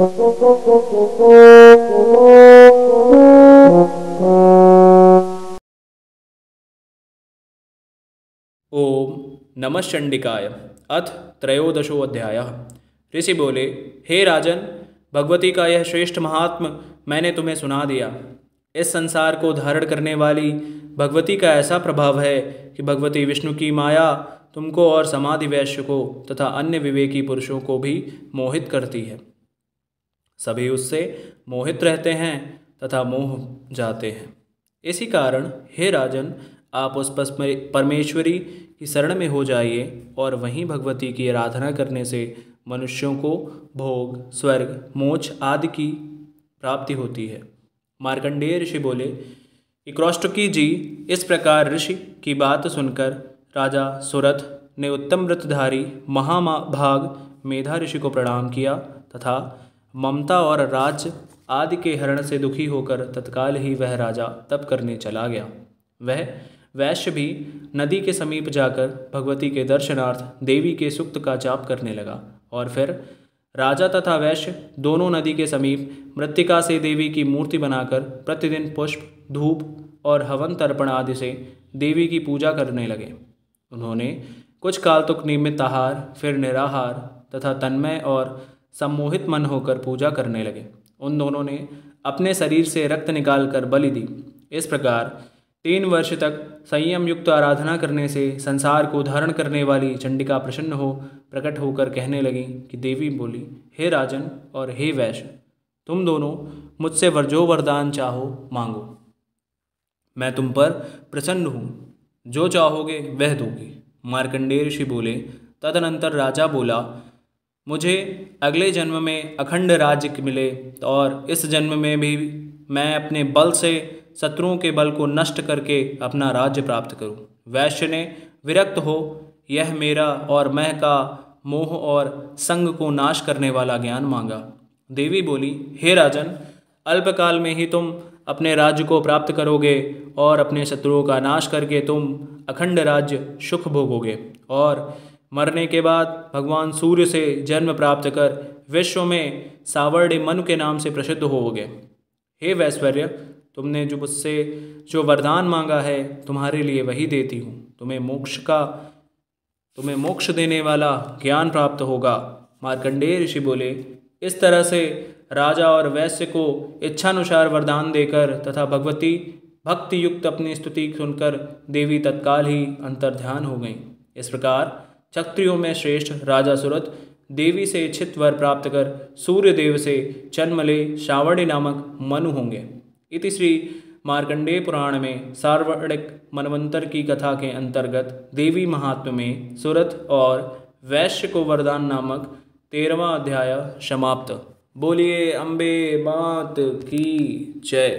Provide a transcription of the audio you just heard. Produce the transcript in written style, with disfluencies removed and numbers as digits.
ओम नमः चंडिकाय। अथ त्रयोदशोऽध्यायः। ऋषि बोले, हे राजन, भगवती का यह श्रेष्ठ महात्म मैंने तुम्हें सुना दिया। इस संसार को धारण करने वाली भगवती का ऐसा प्रभाव है कि भगवती विष्णु की माया तुमको और समाधि वैश्य को तथा अन्य विवेकी पुरुषों को भी मोहित करती है। सभी उससे मोहित रहते हैं तथा मोह जाते हैं। इसी कारण हे राजन, आप उस परमेश्वरी की शरण में हो जाइए और वहीं भगवती की आराधना करने से मनुष्यों को भोग, स्वर्ग, मोक्ष आदि की प्राप्ति होती है। मार्कंडेय ऋषि बोले कि कौष्टुकी जी, इस प्रकार ऋषि की बात सुनकर राजा सुरथ ने उत्तम व्रतधारी महाभाग मेधा ऋषि को प्रणाम किया तथा ममता और राज्य आदि के हरण से दुखी होकर तत्काल ही वह राजा तप करने चला गया। वह वैश्य भी नदी के समीप जाकर भगवती के दर्शनार्थ देवी के सूक्त का जाप करने लगा और फिर राजा तथा वैश्य दोनों नदी के समीप मृत्तिका से देवी की मूर्ति बनाकर प्रतिदिन पुष्प, धूप और हवन तर्पण आदि से देवी की पूजा करने लगे। उन्होंने कुछ काल तक नियमित आहार, फिर निराहार तथा तन्मय और सम्मोहित मन होकर पूजा करने लगे। उन दोनों ने अपने शरीर से रक्त निकालकर बलि दी। इस प्रकार 3 वर्ष तक संयम युक्त आराधना करने से संसार को धारण करने वाली चंडिका प्रसन्न हो प्रकट होकर कहने लगी कि देवी बोली, हे राजन और हे वैश्य, तुम दोनों मुझसे जो वरदान चाहो मांगो, मैं तुम पर प्रसन्न हूँ, जो चाहोगे वह दूंगी। मार्कंडेय ऋषि बोले, तदनंतर राजा बोला, मुझे अगले जन्म में अखंड राज्य मिले और इस जन्म में भी मैं अपने बल से शत्रुओं के बल को नष्ट करके अपना राज्य प्राप्त करूं। वैश्य ने विरक्त हो यह मेरा और मैं का मोह और संग को नाश करने वाला ज्ञान मांगा। देवी बोली, हे राजन, अल्पकाल में ही तुम अपने राज्य को प्राप्त करोगे और अपने शत्रुओं का नाश करके तुम अखंड राज्य सुख भोगोगे और मरने के बाद भगवान सूर्य से जन्म प्राप्त कर विश्व में सावर्ण्य मनु के नाम से प्रसिद्ध होोगे। हे वैश्वर्य, तुमने जो मुझसे जो वरदान मांगा है तुम्हारे लिए वही देती हूँ। तुम्हें मोक्ष देने वाला ज्ञान प्राप्त होगा। मार्कंडेय ऋषि बोले, इस तरह से राजा और वैश्य को इच्छानुसार वरदान देकर तथा भगवती भक्ति युक्त अपनी स्तुति सुनकर देवी तत्काल ही अंतर्ध्यान हो गईं। इस प्रकार क्षत्रियों में श्रेष्ठ राजा सुरथ देवी से इच्छित वर प्राप्त कर सूर्य देव से जन्म ले सावर्ण्य नामक मनु होंगे। इति श्री मार्कंडेय पुराण में सार्वणिक मनवंतर की कथा के अंतर्गत देवी महात्म्य में सुरथ और वैश्य को वरदान नामक 13वां अध्याय समाप्त। बोलिए अम्बे मात की जय।